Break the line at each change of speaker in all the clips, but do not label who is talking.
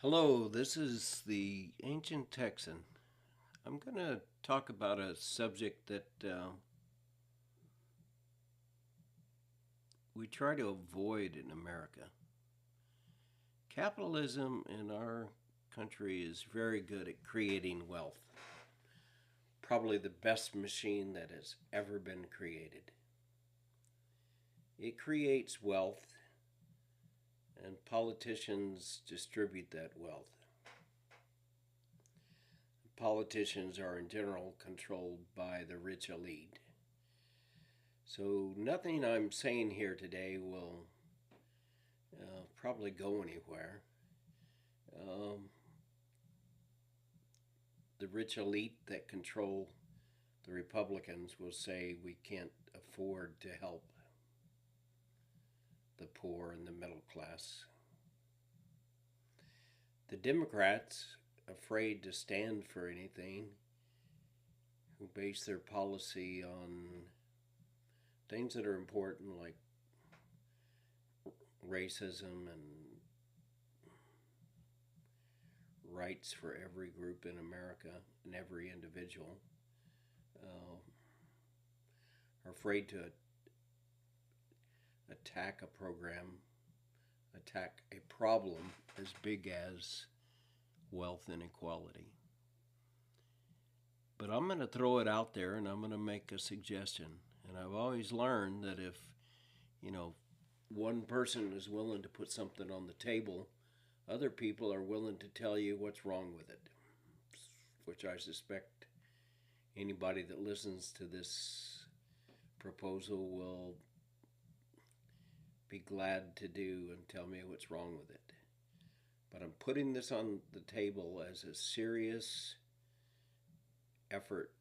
Hello, this is the Ancient Texan. I'm going to talk about a subject that we try to avoid in America. Capitalism in our country is very good at creating wealth, probably the best machine that has ever been created. It creates wealth, and politicians distribute that wealth. Politicians are in general controlled by the rich elite. So, nothing I'm saying here today will probably go anywhere. Um, the rich elite that control the Republicans will say we can't afford to help the poor and the middle class. The Democrats, afraid to stand for anything, who base their policy on things that are important like racism and rights for every group in America and every individual, uh, are afraid to attack a program, attack a problem as big as wealth inequality. But I'm going to throw it out there and I'm going to make a suggestion. And I've always learned that if, you know, one person is willing to put something on the table, other people are willing to tell you what's wrong with it, which I suspect anybody that listens to this proposal will be glad to do and tell me what's wrong with it. But I'm putting this on the table as a serious effort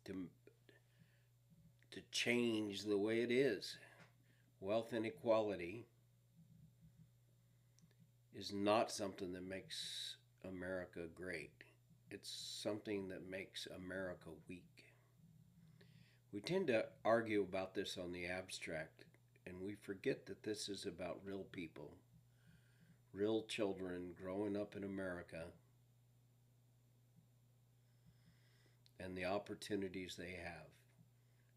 to change the way it is. Wealth inequality is not something that makes America great. It's something that makes America weak. We tend to argue about this on the abstract, and we forget that this is about real people, real children growing up in America, and the opportunities they have.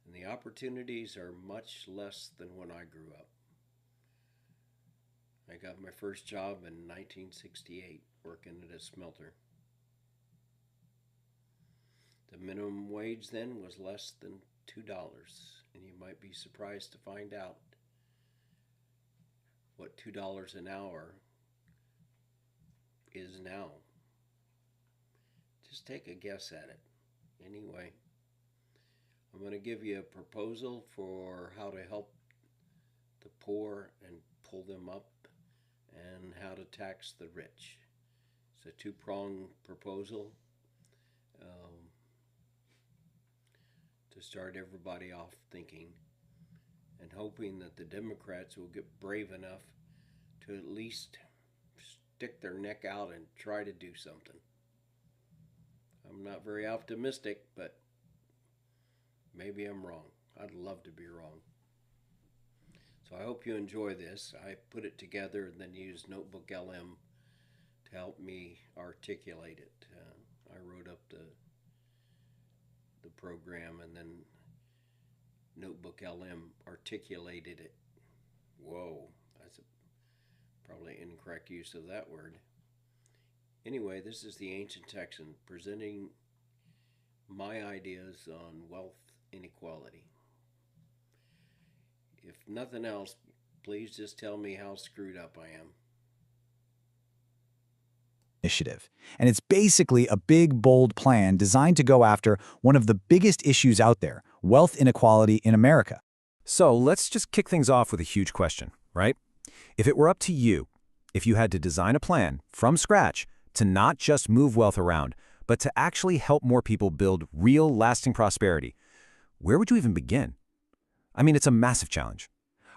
And the opportunities are much less than when I grew up. I got my first job in 1968 working at a smelter. The minimum wage then was less than $2, and you might be surprised to find out what $2 an hour is now. Just take a guess at it. Anyway, I'm going to give you a proposal for how to help the poor and pull them up and how to tax the rich. It's a two-pronged proposal to start everybody off thinking and hoping that the Democrats will get brave enough to at least stick their neck out and try to do something. I'm not very optimistic, but maybe I'm wrong. I'd love to be wrong. So I hope you enjoy this. I put it together and then used Notebook LM to help me articulate it. I wrote up the program and then Notebook LM articulated it. Whoa, that's probably incorrect use of that word. Anyway, this is the Ancient Texan presenting my ideas on wealth inequality. If nothing else, please just tell me how screwed up I am.
Initiative. And it's basically a big, bold plan designed to go after one of the biggest issues out there, wealth inequality in America.
So let's just kick things off with a huge question, right? If it were up to you, if you had to design a plan from scratch to not just move wealth around, but to actually help more people build real, lasting prosperity, where would you even begin? I mean, it's a massive challenge.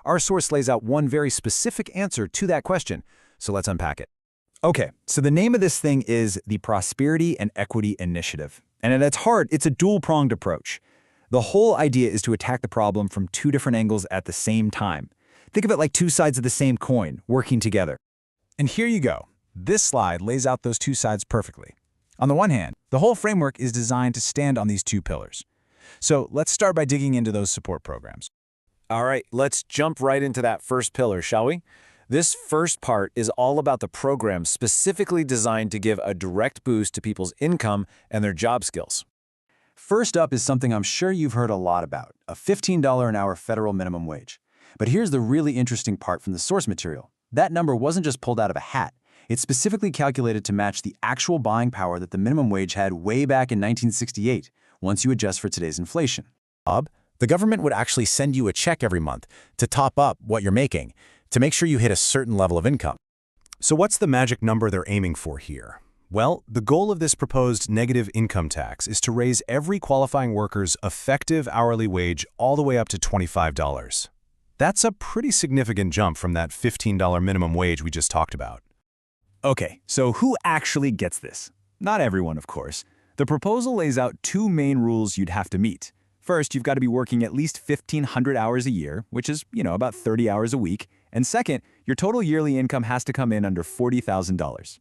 Our source lays out one very specific answer to that question, so let's unpack it.
Okay, so the name of this thing is the Prosperity and Equity Initiative. And at its heart, it's a dual-pronged approach. The whole idea is to attack the problem from two different angles at the same time. Think of it like two sides of the same coin, working together. And here you go. This slide lays out those two sides perfectly. On the one hand, the whole framework is designed to stand on these two pillars. So let's start by digging into those support programs.
All right, let's jump right into that first pillar, shall we? This first part is all about the program specifically designed to give a direct boost to people's income and their job skills.
First up is something I'm sure you've heard a lot about, a $15 an hour federal minimum wage. But here's the really interesting part from the source material. That number wasn't just pulled out of a hat. It's specifically calculated to match the actual buying power that the minimum wage had way back in 1968, once you adjust for today's inflation.
The government would actually send you a check every month to top up what you're making, to make sure you hit a certain level of income. So what's the magic number they're aiming for here? Well, the goal of this proposed negative income tax is to raise every qualifying worker's effective hourly wage all the way up to $25. That's a pretty significant jump from that $15 minimum wage we just talked about.
Okay, so who actually gets this? Not everyone, of course. The proposal lays out two main rules you'd have to meet. First, you've got to be working at least 1,500 hours a year, which is, about 30 hours a week. And second, your total yearly income has to come in under $40,000.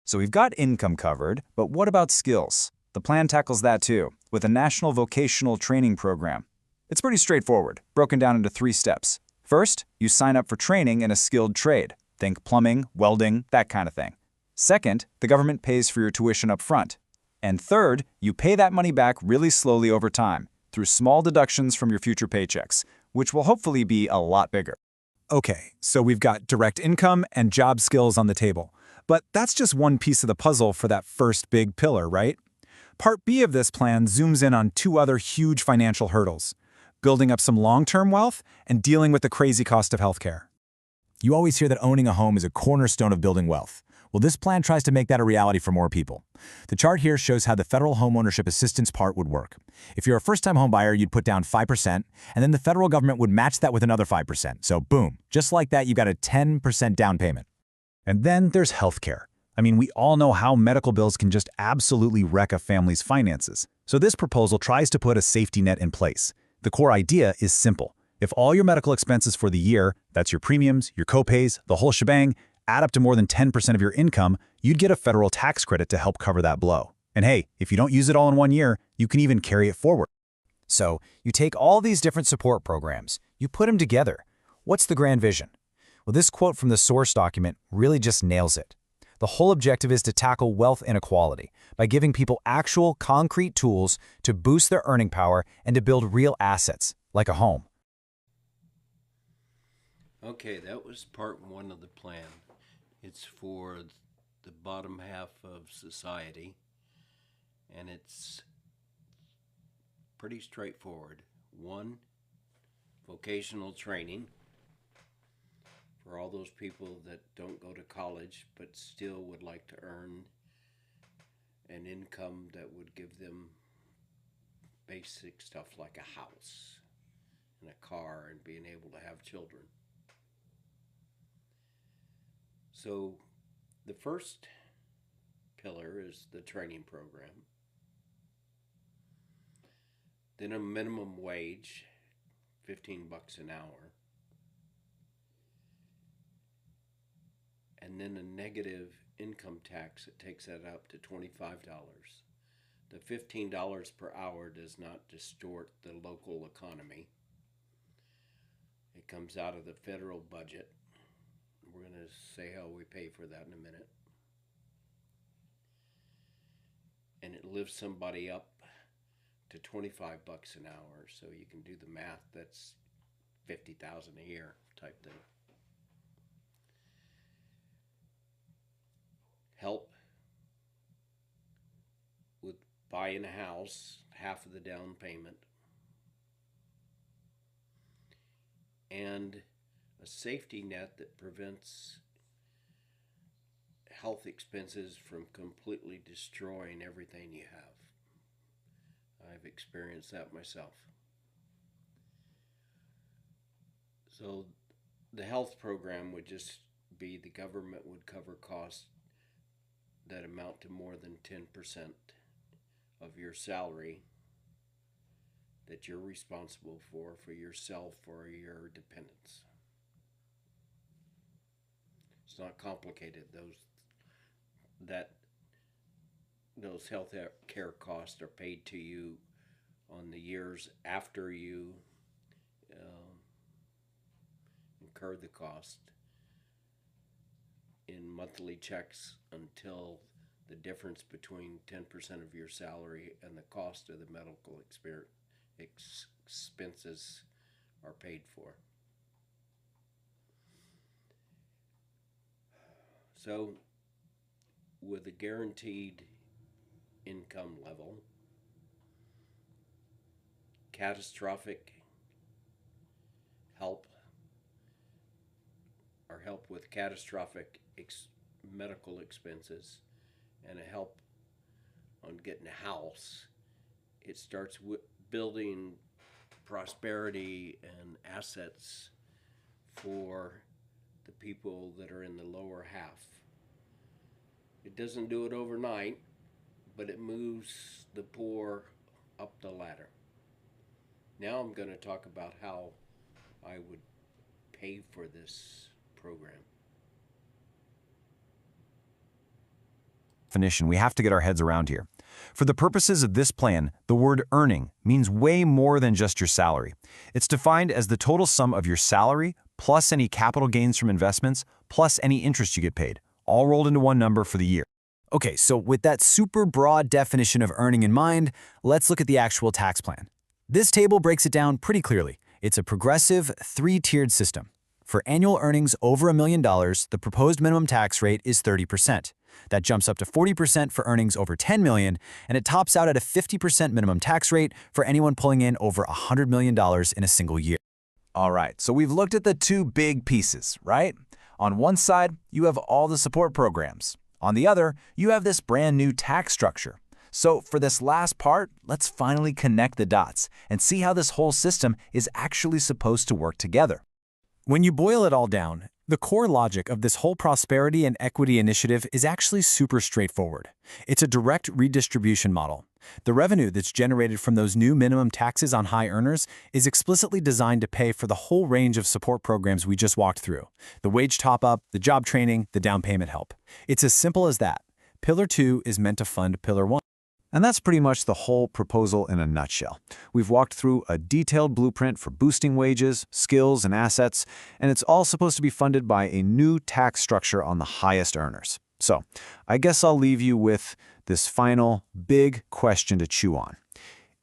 So we've got income covered, but what about skills? The plan tackles that too, with a national vocational training program. It's pretty straightforward, broken down into 3 steps. First, you sign up for training in a skilled trade. Think plumbing, welding, that kind of thing. Second, the government pays for your tuition up front. And third, you pay that money back really slowly over time, through small deductions from your future paychecks, which will hopefully be a lot bigger. Okay, so we've got direct income and job skills on the table. But that's just one piece of the puzzle for that first big pillar, right? Part B of this plan zooms in on 2 other huge financial hurdles: building up some long-term wealth and dealing with the crazy cost of healthcare. You always hear that owning a home is a cornerstone of building wealth. Well, this plan tries to make that a reality for more people. The chart here shows how the federal homeownership assistance part would work. If you're a first-time home buyer, you'd put down 5%, and then the federal government would match that with another 5%. So boom, just like that, you got a 10% down payment. And then there's healthcare. I mean, we all know how medical bills can just absolutely wreck a family's finances. So this proposal tries to put a safety net in place. The core idea is simple. If all your medical expenses for the year, that's your premiums, your copays, the whole shebang, add up to more than 10% of your income, you'd get a federal tax credit to help cover that blow. And hey, if you don't use it all in one year, you can even carry it forward. So you take all these different support programs, you put them together. What's the grand vision? Well, this quote from the source document really just nails it. The whole objective is to tackle wealth inequality by giving people actual, concrete tools to boost their earning power and to build real assets, like a home.
Okay, that was part 1 of the plan. It's for the bottom half of society, and it's pretty straightforward. 1, vocational training for all those people that don't go to college but still would like to earn an income that would give them basic stuff like a house and a car and being able to have children. So the first pillar is the training program. Then a minimum wage, $15 an hour. And then a negative income tax that takes that up to $25. The $15 per hour does not distort the local economy. It comes out of the federal budget. We're going to say how we pay for that in a minute. And it lifts somebody up to $25 an hour, so you can do the math. That's $50,000 a year type thing. Help with buying a house, half of the down payment, and a safety net that prevents health expenses from completely destroying everything you have. I've experienced that myself. So the health program would just be the government would cover costs that amount to more than 10% of your salary that you're responsible for yourself or your dependents. It's not complicated. Those health care costs are paid to you on the years after you incur the cost in monthly checks until the difference between 10% of your salary and the cost of the medical expenses are paid for. So, with a guaranteed income level, catastrophic help or help with catastrophic medical expenses and a help on getting a house, it starts building prosperity and assets for the people that are in the lower half. It doesn't do it overnight, but it moves the poor up the ladder. Now I'm going to talk about how I would pay for this program.
Definition we have to get our heads around here. For the purposes of this plan, the word earning means way more than just your salary. It's defined as the total sum of your salary plus any capital gains from investments plus any interest you get paid, all rolled into one number for the year. Okay, so with that super broad definition of earning in mind, let's look at the actual tax plan. This table breaks it down pretty clearly. It's a progressive, three-tiered system. For annual earnings over $1 million, the proposed minimum tax rate is 30%. That jumps up to 40% for earnings over $10 million, and it tops out at a 50% minimum tax rate for anyone pulling in over $100 million in a single year. All right, so we've looked at the two big pieces, right? On one side, you have all the support programs. On the other, you have this brand new tax structure. So for this last part, let's finally connect the dots and see how this whole system is actually supposed to work together. When you boil it all down, the core logic of this whole prosperity and equity initiative is actually super straightforward. It's a direct redistribution model. The revenue that's generated from those new minimum taxes on high earners is explicitly designed to pay for the whole range of support programs we just walked through: the wage top-up, the job training, the down payment help. It's as simple as that. Pillar 2 is meant to fund Pillar 1. And that's pretty much the whole proposal in a nutshell. We've walked through a detailed blueprint for boosting wages, skills, and assets, and it's all supposed to be funded by a new tax structure on the highest earners. So, I guess I'll leave you with this final, big question to chew on.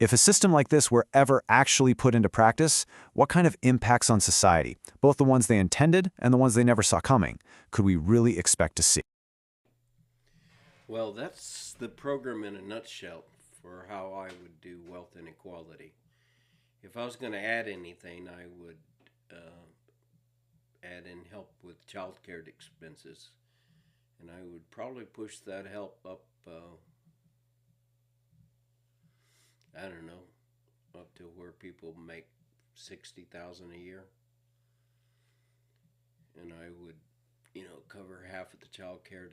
If a system like this were ever actually put into practice, what kind of impacts on society, both the ones they intended and the ones they never saw coming, could we really expect to see?
Well, that's the program in a nutshell for how I would do wealth inequality. If I was going to add anything, I would add in help with child care expenses. And I would probably push that help up, I don't know, up to where people make $60,000 a year. And I would, cover half of the child care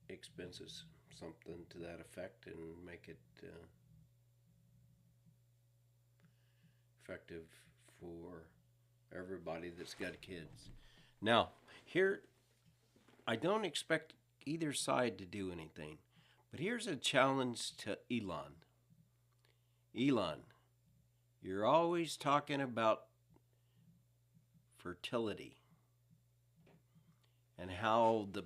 expenses, something to that effect, and make it effective for everybody that's got kids. Now, here, I don't expect either side to do anything, but here's a challenge to Elon. Elon, you're always talking about fertility and how the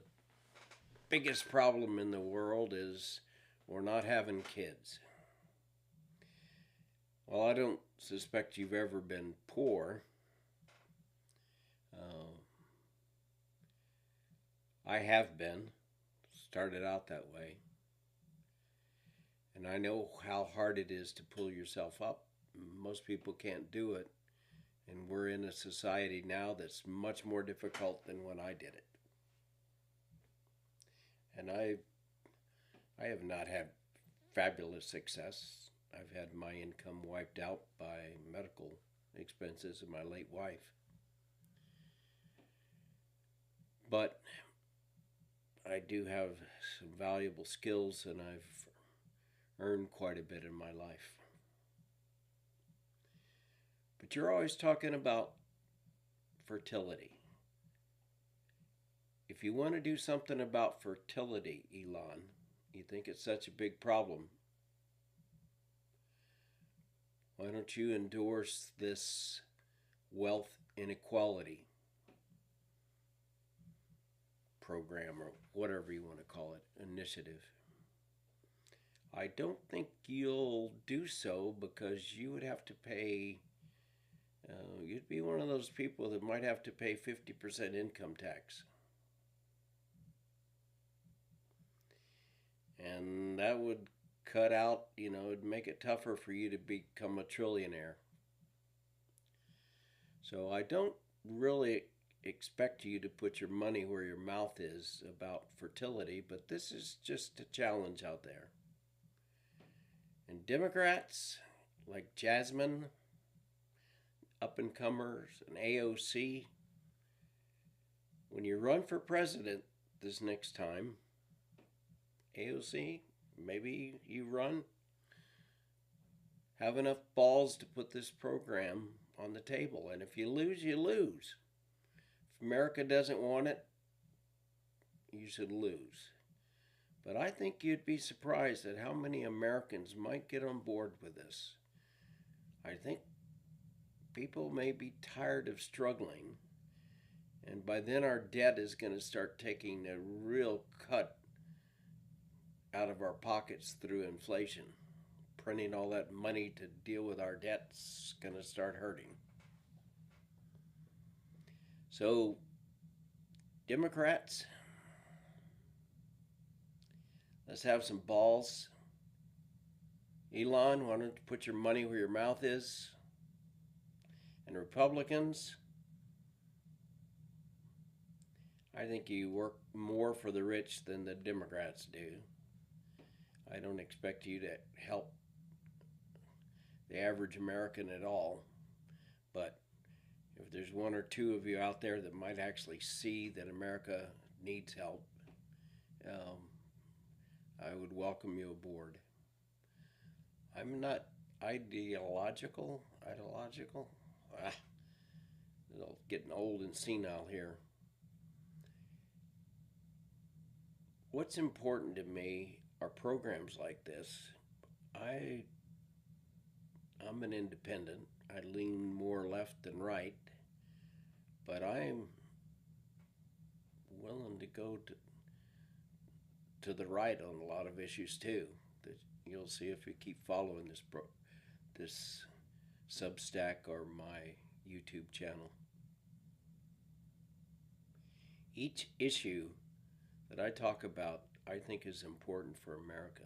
biggest problem in the world is we're not having kids. Well, I don't suspect you've ever been poor. I have been. Started out that way. And I know how hard it is to pull yourself up. Most people can't do it. And we're in a society now that's much more difficult than when I did it. And I have not had fabulous success. I've had my income wiped out by medical expenses of my late wife. But I do have some valuable skills, and I've earned quite a bit in my life. But you're always talking about fertility. if you want to do something about fertility, Elon, you think it's such a big problem, why don't you endorse this wealth inequality program, or whatever you want to call it, initiative? I don't think you'll do so because you would have to pay, you'd be one of those people that might have to pay 50% income tax. And that would cut out, it'd make it tougher for you to become a trillionaire. So I don't really expect you to put your money where your mouth is about fertility, but this is just a challenge out there. And Democrats like Jasmine, up and comers, and AOC, when you run for president this next time, AOC, maybe you run, have enough balls to put this program on the table. And if you lose, you lose. If America doesn't want it, you should lose. But I think you'd be surprised at how many Americans might get on board with this. I think people may be tired of struggling, and by then our debt is going to start taking a real cut out of our pockets through inflation. Printing all that money to deal with our debt's going to start hurting. So, Democrats, let's have some balls. Elon, why don't you put your money where your mouth is? And Republicans, I think you work more for the rich than the Democrats do. I don't expect you to help the average American at all, but if there's one or two of you out there that might actually see that America needs help, I would welcome you aboard. I'm not ideological. Getting old and senile here. What's important to me are programs like this. I'm an independent. I lean more left than right, but I'm willing to go to the right on a lot of issues too. That you'll see if you keep following this Substack or my YouTube channel. Each issue that I talk about, I think, is important for America.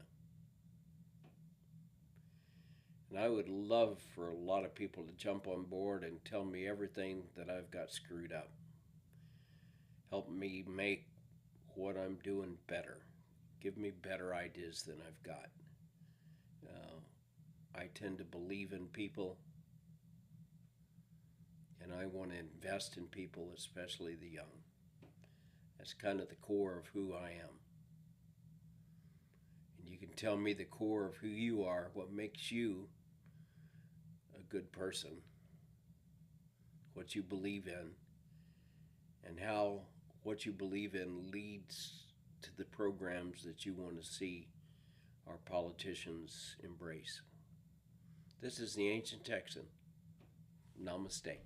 And I would love for a lot of people to jump on board and tell me everything that I've got screwed up. Help me make what I'm doing better. Give me better ideas than I've got. I tend to believe in people, and I want to invest in people, especially the young. That's kind of the core of who I am. And you can tell me the core of who you are, what makes you a good person, what you believe in, and how what you believe in leads to the programs that you want to see our politicians embrace. This is the Ancient Texan. Namaste.